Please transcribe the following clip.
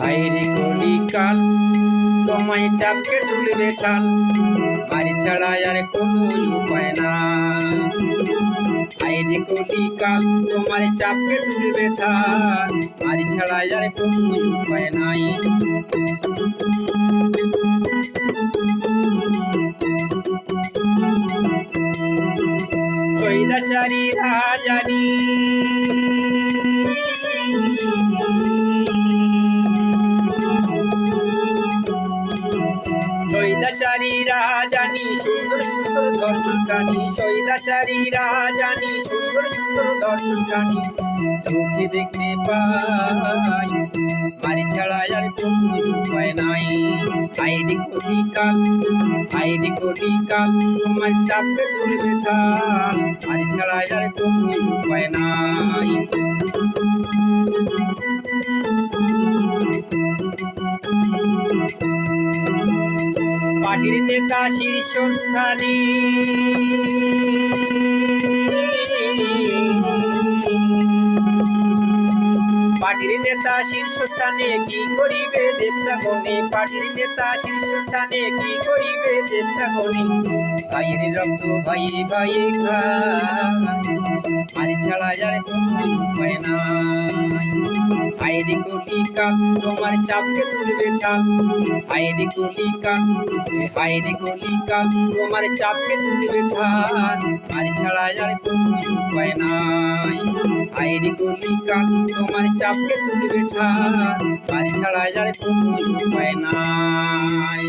আইরে কলিকাল তোমায় চাপকে তুলবে ছাল, বাড়ি ছাড়া আর কোনো উপায় না। আইরে কলিকাল তোমায় চাপকে তুলবে ছাল, বাড়ি ছাড়া আর কোনো উপায় নাই। স্বৈরাচারী রাজানি স্বৈরাচারী রাজানি সুন্দর সুন্দর দর্শন কানি, স্বৈরাচারী রাজানি সুন্দর সুন্দর দর্শন কানি চোখে দেখতে পাই, বাড়ি ছাড়া আর কোনো উপায় নাই। আইরে কলিকাল আইরে কলিকাল তোমার চাপকে তুলবে ছাল, বাড়ি ছাড়া আর কোনো উপায় নাই। পার্টির নেতা শীর্ষস্থানে পার্টির নেতা শীর্ষস্থানে কি করিবে দেবতাগণে, পার্টির নেতা শীর্ষস্থানে কি করিবে দেবতাগণে। ভাইয়ের রক্ত ভাইয়ে ভাইয়ে খায়, বাড়ি ছাড়া আর কোনো উপায় নাই। আইরে কলিকাল তোমার চাপকে তুলবে ছাল, আইরে কলিকাল আইরে কলিকাল তোমার চাপকে তুলবে ছাল, বাড়ি ছাড়া আর কোনো উপায় নাই। আইরে কলিকাল তোমার চাপকে তুলবে ছাল, বাড়ি ছাড়া আর কোনো উপায় নাই।